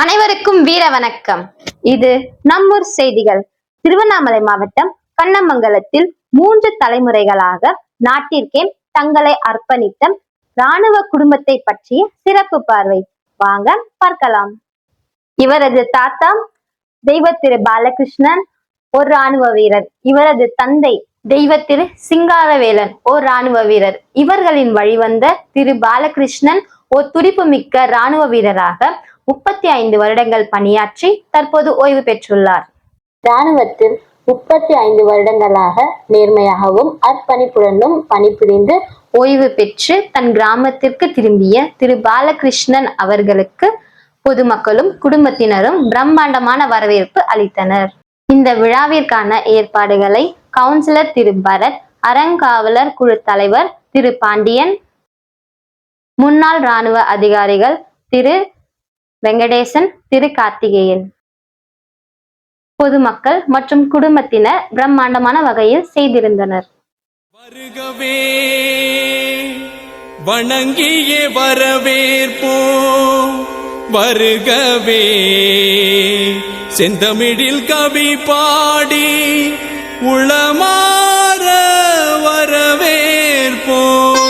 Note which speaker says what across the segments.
Speaker 1: அனைவருக்கும் வீர வணக்கம். இது நம்மூர் செய்திகள். திருவண்ணாமலை மாவட்டம் கண்ணமங்கலத்தில் 3 தலைமுறைகளாக நாட்டிற்கே தங்களை அர்ப்பணித்த ராணுவ குடும்பத்தை பற்றிய சிறப்பு பார்வை. வாங்க பார்க்கலாம். இவரது தாத்தா தெய்வ திரு பாலகிருஷ்ணன் ஒரு ராணுவ வீரர். இவரது தந்தை தெய்வ திரு சிங்காரவேலன் ஒரு ராணுவ வீரர். இவர்களின் வழிவந்த திரு பாலகிருஷ்ணன் ஒரு துடிப்புமிக்க ராணுவ வீரராக 35 வருடங்கள் பணியாற்றி தற்போது ஓய்வு பெற்றுள்ளார். ராணுவத்தில் 35 வருடங்களாக நேர்மையாகவும் அர்ப்பணிப்புடனும் பணிபுரிந்து ஓய்வு பெற்று தன் கிராமத்திற்கு திரும்பிய திரு பாலகிருஷ்ணன் அவர்களுக்கு பொதுமக்களும் குடும்பத்தினரும் பிரம்மாண்டமான வரவேற்பு அளித்தனர். இந்த விழாவிற்கான ஏற்பாடுகளை கவுன்சிலர் திரு பரத், அறங்காவலர் குழு தலைவர் திரு பாண்டியன், முன்னாள் ராணுவ அதிகாரிகள் திரு வெங்கடேசன், திரு கார்த்திகேயன், பொதுமக்கள் மற்றும் குடும்பத்தினர் பிரம்மாண்டமான வகையில் செய்திருந்தனர்.
Speaker 2: வருகவே வணங்கியே வரவேற்போம், வருகவே செந்தமிழில் கவி பாடி உளமாற வரவேற்போம்.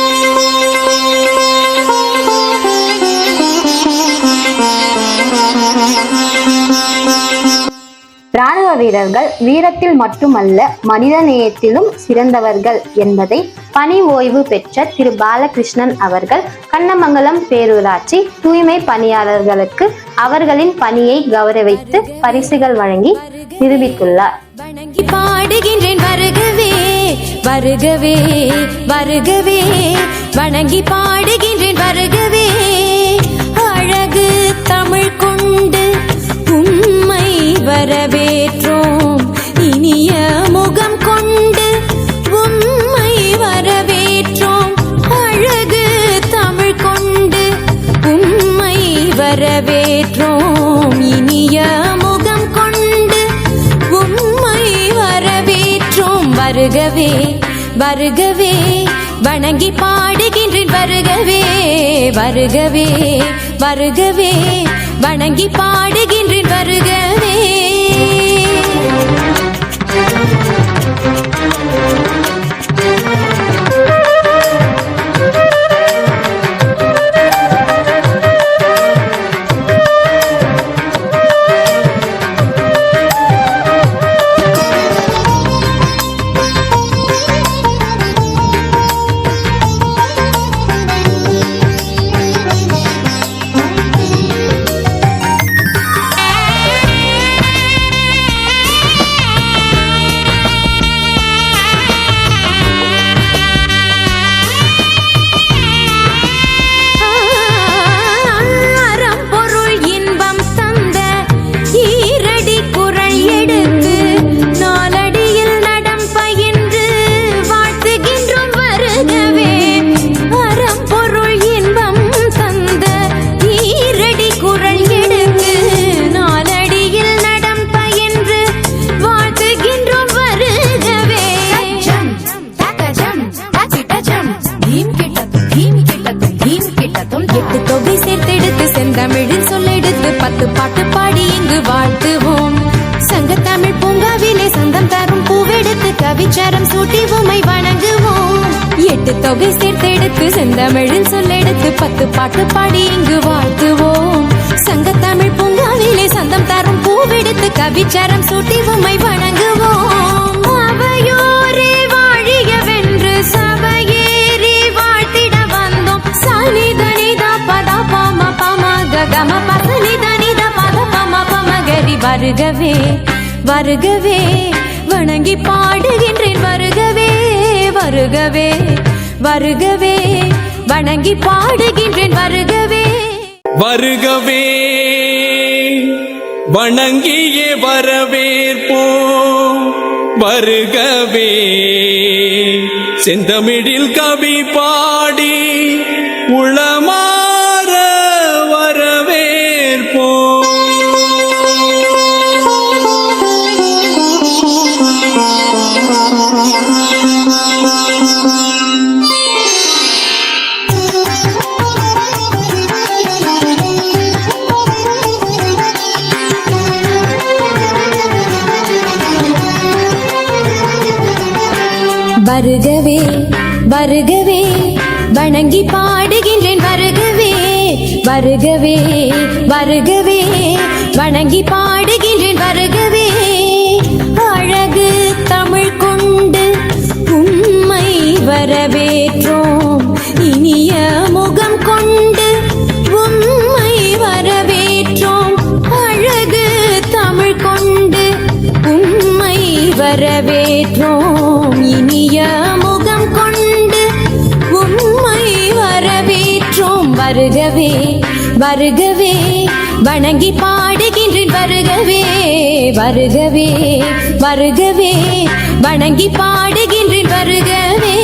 Speaker 1: ராணுவ வீரர்கள் வீரத்தில் மட்டுமல்ல மனித நேயத்திலும் சிறந்தவர்கள் என்பதை பணி ஓய்வு பெற்ற திரு பாலகிருஷ்ணன் அவர்கள் கண்ணமங்கலம் பேரூராட்சி தூய்மை பணியாளர்களுக்கு அவர்களின் பணியை கௌரவித்து பரிசுகள் வழங்கி நிரூபித்துள்ளார்.
Speaker 3: வணங்கி பாடுகின்றேன் வருகவே வருகவே வருகவே, வணங்கி பாடுகின்றேன் வருகவே, அழகு தமிழ் கொண்டு உம்மை வரவேற்றோம், இனிய முகம் கொண்டு உம்மை வரவேற்றோம், அழகு தமிழ் கொண்டு உம்மை வரவேற்றோம், இனிய முகம் கொண்டு உம்மை வரவேற்றோம். வருகவே வருகவே வணங்கி பாடுகின்றேன் வருகவே வருகவே வருகவே, வணங்கி பாடுகின்றேன் வருகவே. தமிழில் சொல்லெடுத்து 10 பாட்டு பாடி இங்கு வாழ்த்துவோம். சங்கத்தமிழ் பூங்காவிலே சந்தம் தரும் பூவெடுத்து கவிச்சாரம் சூட்டி உம்மை வணங்குவோம். 8 தொகை சேர்த்தெடுத்து செந்தமிழில் சொல்லெடுத்து 10 பாட்டு பாடி இங்கு வாழ்த்துவோம். சங்கத்தமிழ் பூங்காவிலே சந்தம் தரும் பூவெடுத்து கவிச்சாரம் சூட்டி உம்மை வணங்குவோம். அவையோரே வாழியவென்று சபையேறி வாழ்த்திட வந்தோம். சனிதனிதா பதா பாம கம பசனி தனித பத பம பமகரி. வருகவே வருகவே வணங்கி பாடுகின்றேன் வருகவே வருகவே வருகவே, வணங்கி பாடுகின்றேன் வருகவே.
Speaker 2: வருகவே வணங்கியே வரவேற்போம், வருகவே செந்தமிழில் கவி பாடி உளமாற வரவேற்போம்.
Speaker 3: வருகவே வருகவே வணங்கி பாடுகின்றேன் வருகவே வருகவே வருகவே வணங்கி பாடுகின்றேன் வருகவே அழகு தமிழ் கொண்டு உம்மை வரவேற்றோம் இனிய முகம் கொண்டு உம்மை வரவேற்றோம் அழகு தமிழ் கொண்டு உம்மை வரவேற்றோம் இனிய முகம் கொண்டு உம்மை வரவேற்றோம் வருகவே வருகவே வணங்கி பாடுகின்றேன் வருகவே வருகவே வருகவே வணங்கி பாடுகின்றேன் வருகவே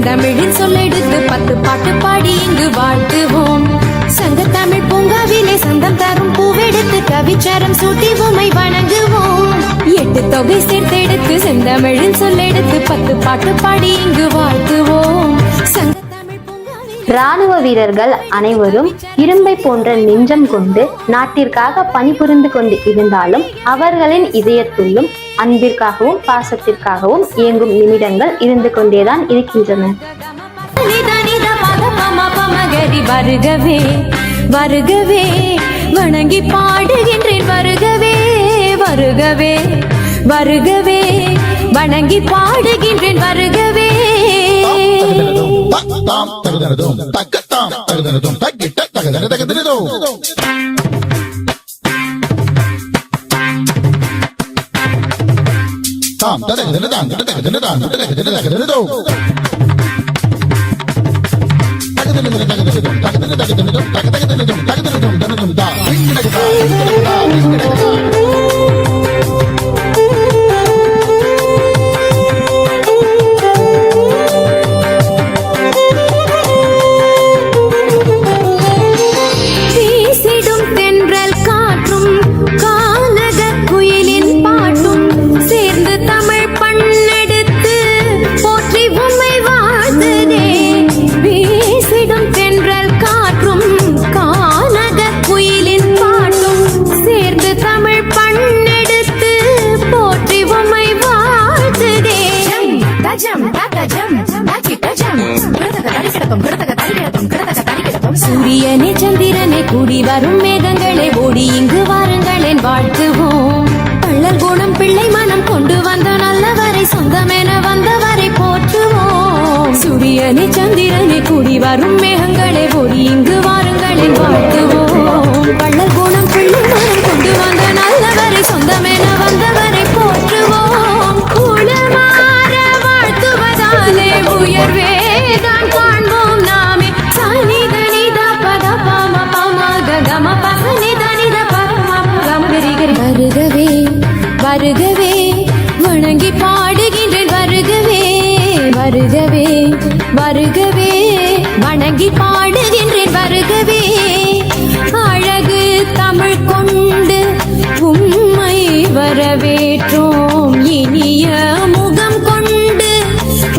Speaker 3: தமிழின் சொல்லெடுத்து 10 பாட்டு பாடி இங்கு வாழ்த்துவோம் சங்கத்தமிழ் பூங்காவிலே சந்தம் தரும் பூவெடுத்து கவிச்சாரம் சூட்டி உம்மை வணங்குவோம் 8 தொகை சேர்த்தெடுத்து செந்தமிழின் சொல்லெடுத்து 10 பாட்டு பாடி இங்கு வாழ்த்துவோம் சங்கத்தமிழ் பூங்காவிலே.
Speaker 1: ராணுவ வீரர்கள் அனைவரும் இரும்பை போன்ற நெஞ்சம் கொண்டு நாட்டிற்காக பணிபுரிந்து கொண்டு இருந்தாலும் அவர்களின் இதயத்துள்ளும் அன்பிற்காகவும் பாசத்திற்காகவும் இயங்கும் நிமிடங்கள் இருந்து கொண்டேதான் இருக்கின்றன.
Speaker 3: வருகவே வருகவே வணங்கி பாடுகின்றேன் வருகவே வருகவே வருகவே வணங்கி பாடுகின்றேன் வருகவே சூரியனே சந்திரனே கூடி வரும் மேகங்களே ஓடி இங்கு வாருங்களேன் வாழ்த்துவோம் பள்ளல் குணம் பிள்ளை மனம் கொண்டு வந்த நல்லவரை சொந்தமென வந்தவரை போற்றுவோம் சூரியனே சந்திரனே கூடி வரும் மேகங்களே ஓடி இங்கு வாருங்களேன் வாழ்த்துவோம் பள்ளல் குணம் பிள்ளை மனம் கொண்டு வந்த நல்லவரை சொந்தமென வந்தவரை போற்றுவோம் குணமாற வாழ்த்துவதாலே உயர்வே தான் காண்போம் நாமே வருகவே வருகவே வணங்கி பாடுகின்றேன் வருகவே வருகவே வருகவே வணங்கி பாடுகின்றேன் வருகவே அழகு தமிழ் கொண்டு உம்மை வரவேற்றோம் இனிய முகம் கொண்டு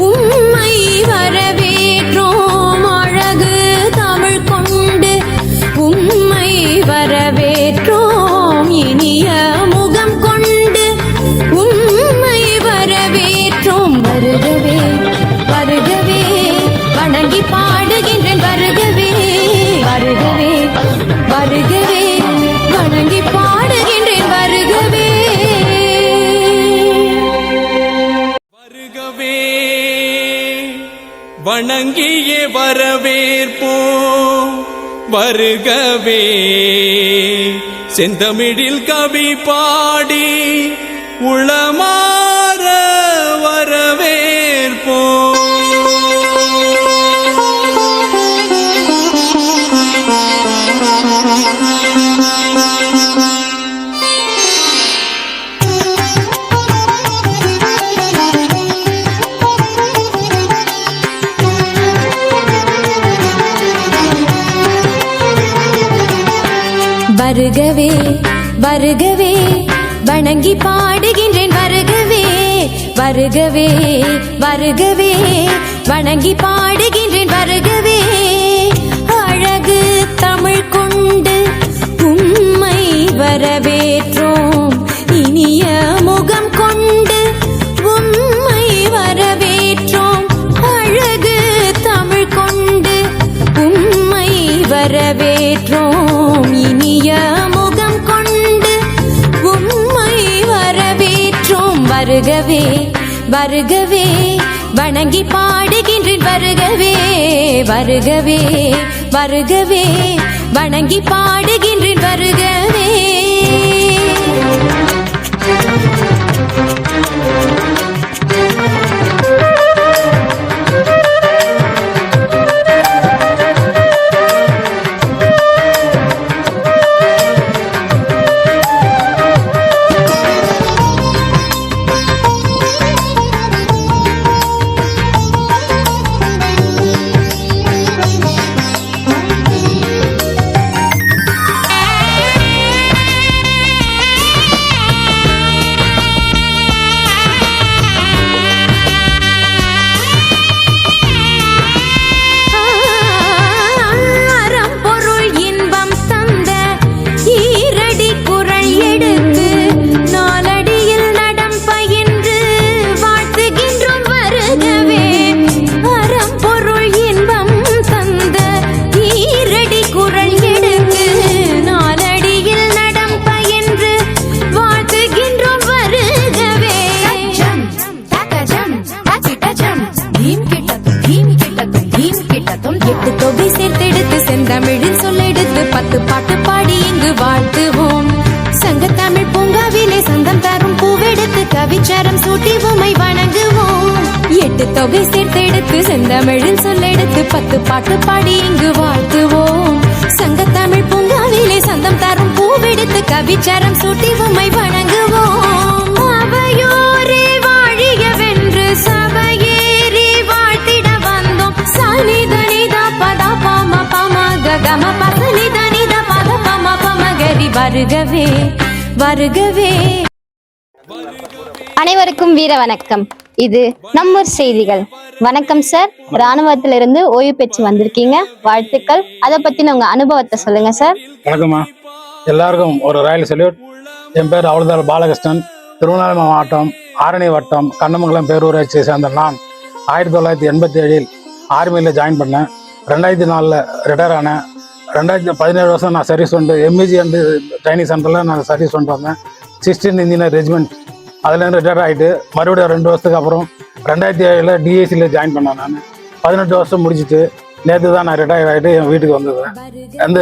Speaker 3: உம்மை வரவேற்றோம் அழகு தமிழ் கொண்டு உம்மை வரவேற்றோம் இனிய முகம் கொண்டு உம்மை வரவேற்றோம் வருகவே வருகவே வணங்கி பாடுகின்றேன் வருகவே
Speaker 2: வணங்கியே வரவேற்போம் வருகவே. செந்தமிழில் கவி பாடி உளமாற வரவேற்போம்.
Speaker 3: வருகவே வருகவே வணங்கி பாடுகின்றேன் வருகவே வருகவே வருகவே வணங்கி பாடுகின்றேன் வருகவே. அழகு தமிழ் கொண்டு உம்மை வரவேற்றோம், இனிய முகம் கொண்டு உம்மை வரவேற்றோம். அழகு தமிழ் கொண்டு உம்மை வரவேற்றோம், இனிய முகம் கொண்டு உம்மை வரவேற்றோம். வருகவே வருகவே வணங்கி பாடுகின்றேன் வருகவே வருகவே வருகவே வணங்கி பாடுகின்றேன் வருகவே. செந்தமிழில் சொல்லெடுத்து 10 பாட்டு பாடி இங்கு வாழ்த்துவோம். சங்கத்தமிழ் பூங்காவிலே சந்தம் தரும் பூவெடுத்து கவிச்சரம் சூட்டி உமை வணங்குவோம். 8 தொகை சேர்த்தெடுத்து செந்தமிழில் சொல்லெடுத்து 10 பாட்டு பாடி இங்கு வாழ்த்துவோம். சங்கத்தமிழ் பூங்காவிலே சந்தம் தரும் பூவெடுத்து கவிச்சரம் சூட்டி உமை வணங்குவோம். அவையோரே வாழியவென்று சபையேறி வாழ்த்திட வந்தோம். சனிதனிதா பதா பாம பாம ககம பசனிதனிதா பத பம பமகரி. வருகவே வருகவே.
Speaker 1: அனைவருக்கும் வீர வணக்கம். இது நம்மூர் செய்திகள். வணக்கம் சார், ராணுவத்திலிருந்து ஓய்வு பெற்று வந்திருக்கீங்க, வாழ்த்துக்கள். அதை பத்தின உங்க அனுபவத்தை சொல்லுங்க சார்.
Speaker 4: வணக்கம்மா, எல்லாருக்கும் ஒரு ராயல் சல்யூட். என் பேர் அவள்தார் பாலகிருஷ்ணன், திருவண்ணாமலை மாவட்டம் ஆரணி வட்டம் கண்ணமங்கலம் பேரூராட்சியை சேர்ந்த நான் 1987 ஆர்மியில் ஜாயின் பண்ணேன். 2004 ரிட்டையர் ஆனேன். 2017 வருஷம் நான் சர்வீஸ் பண்ணிட்டு எம்இஜி அண்டு ட்ரைனிங் சென்டரில் நான் சர்வீஸ் பண்ணிட்டு வந்தேன். 16 இன்ஜினியர் ரெஜிமெண்ட். அதுலேருந்து ரிட்டையர் ஆகிட்டு மறுபடியும் 2 வருஷத்துக்கு அப்புறம் 2007 டிஏசியில் ஜாயின் பண்ணேன். நான் 18 வருஷம் முடிச்சுட்டு நேற்று தான் நான் ரிட்டையர் ஆகிட்டு என் வீட்டுக்கு வந்ததுறேன். அந்த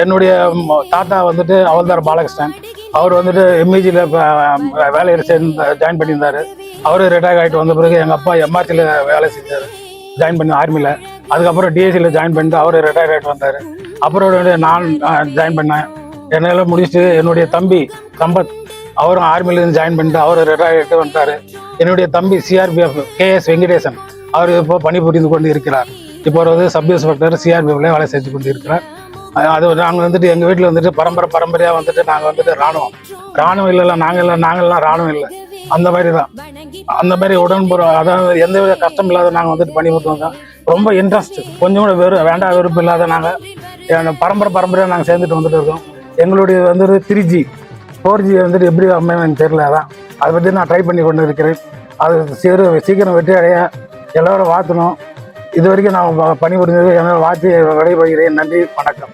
Speaker 4: என்னுடைய தாத்தா வந்துட்டு அவள்தார் பாலகிருஷ்ணன். அவர் வந்துட்டு எம்இஜியில் வேலையில் ஜாயின் பண்ணியிருந்தார். அவரும் ரிட்டையர் ஆகிட்டு வந்த பிறகு எங்கள் அப்பா எம்ஆர்சியில் வேலை செஞ்சார், ஜாயின் பண்ணி ஆர்மியில். அதுக்கப்புறம் டிஎஸ்சியில் ஜாயின் பண்ணிட்டு அவர் ரிட்டையர் ஆகிட்டு வந்தார். அப்புறம் நான் ஜாயின் பண்ணேன். என்னெல்லாம் முடிச்சுட்டு என்னுடைய தம்பி சம்பத் அவரும் ஆர்மியிலேருந்து ஜாயின் பண்ணிட்டு அவர் ரிட்டையர் ஆகிட்டு வந்துட்டார். என்னுடைய தம்பி சிஆர்பிஎஃப் கேஎஸ் வெங்கடேசன் அவர் இப்போ பணிபுரிந்து கொண்டு இருக்கிறார். இப்போ ஒரு சப் இன்ஸ்பெக்டர் சிஆர்பிஎஃப்ல வேலை செஞ்சு கொண்டு இருக்கிறார். அது நாங்கள் வந்துட்டு எங்கள் வீட்டில் வந்துட்டு பரம்பரையாக வந்துட்டு நாங்கள் வந்துட்டு ராணுவம் இல்லைல்ல, நாங்கள்லாம் ராணுவம் இல்லை, அந்த மாதிரி தான். அந்த மாதிரி உடன்புறம், அதாவது எந்த வித கஷ்டம் இல்லாத நாங்கள் வந்துட்டு பணிபுரிந்து வந்தோம். ரொம்ப இன்ட்ரெஸ்ட், கொஞ்சம் கூட வெறுப்பு இல்லாத நாங்கள் பரம்பரையாக நாங்கள் சேர்ந்துட்டு வந்துட்டு இருக்கோம். எங்களுடைய வந்துட்டு 3G 4G வந்துட்டு எப்படி அமையன்னு தெரியல. அதான் அதை பற்றி நான் ட்ரை பண்ணி கொண்டு இருக்கிறேன். அது சீக்கிரம் வெற்றி அடைய எல்லோரும் வாழ்த்தணும். இது வரைக்கும் நான் பணிபுரிந்தது என்னோட வாழ்த்து விடைபெறுகிறேன். நன்றி, வணக்கம்.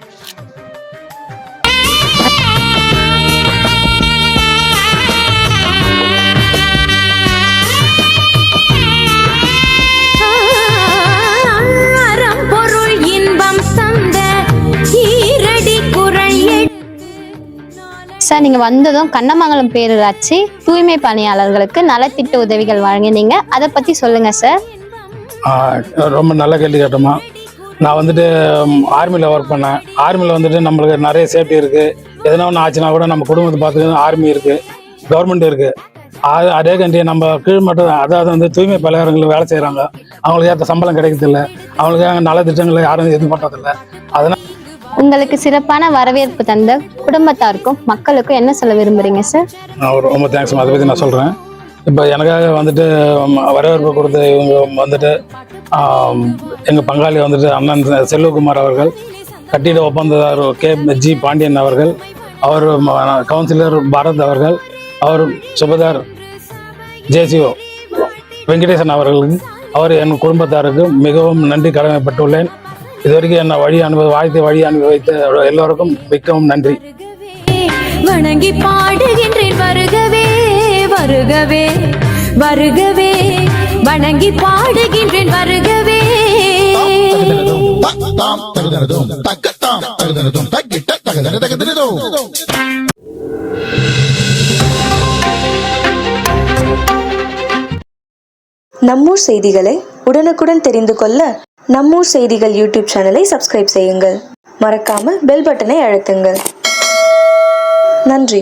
Speaker 1: சார், நீங்க வந்ததும் கண்ணமங்கலம் பேரூராட்சி தூய்மை பணியாளர்களுக்கு நலத்திட்ட உதவிகள் வழங்கினீங்க, அதை பத்தி சொல்லுங்க சார்.
Speaker 4: ரொம்ப நல்ல கேள்வி கேட்டோமா. நான் வந்துட்டு ஆர்மியில் ஒர்க் பண்ணேன். ஆர்மியில் வந்துட்டு நம்மளுக்கு நிறைய சேஃப்டி இருக்குது. எதனா ஒன்று ஆச்சுன்னா கூட நம்ம குடும்பத்தை பார்த்துக்க ஆர்மி இருக்குது, கவர்மெண்ட் இருக்குது. அதே கண்டி நம்ம கீழ்மட்டம், அதாவது வந்து தூய்மை பணியாளர்கள் வேலை செய்கிறாங்க. அவங்களுக்கு ஏற்ற சம்பளம் கிடைக்கிறதில்ல, அவங்களுக்கு நல திட்டங்களை யாரும் எதிர்பார்க்கறதில்ல. அதனால்
Speaker 1: உங்களுக்கு சிறப்பான வரவேற்பு தந்த குடும்பத்தாருக்கும் மக்களுக்கும் என்ன சொல்ல விரும்புறீங்க சார்?
Speaker 4: ரொம்ப தேங்க்ஸ். அதை பற்றி நான் சொல்கிறேன். இப்போ எனக்காக வந்துட்டு வரவேற்பு கொடுத்த இவங்க வந்துட்டு எங்கள் பங்காளி வந்துட்டு அண்ணன் செல்வகுமார் அவர்கள், கட்டிட ஒப்பந்ததார் KG பாண்டியன் அவர்கள், அவர் கவுன்சிலர் பாரத் அவர்கள், அவர் சுபதார் JCO வெங்கடேசன் அவர்களுக்கு, அவர் என் குடும்பத்தாருக்கு மிகவும் நன்றி கடமைப்பட்டுள்ளேன். இதுவரைக்கும் என்னை வழி அனுப்பி வைத்த எல்லோருக்கும் மிகவும் நன்றி.
Speaker 3: வணங்கி பாடுகின்றேன் வருகவே வருகவே வருகவே, வணங்கி பாடுகின்றேன் வருகவே.
Speaker 5: நம்மூர் செய்திகளை உடனுக்குடன் தெரிந்து கொள்ள நம்மூர் செய்திகள் யூடியூப் சேனலை சப்ஸ்கிரைப் செய்யுங்கள். மறக்காம பெல் பட்டனை அழுத்துங்கள். நன்றி.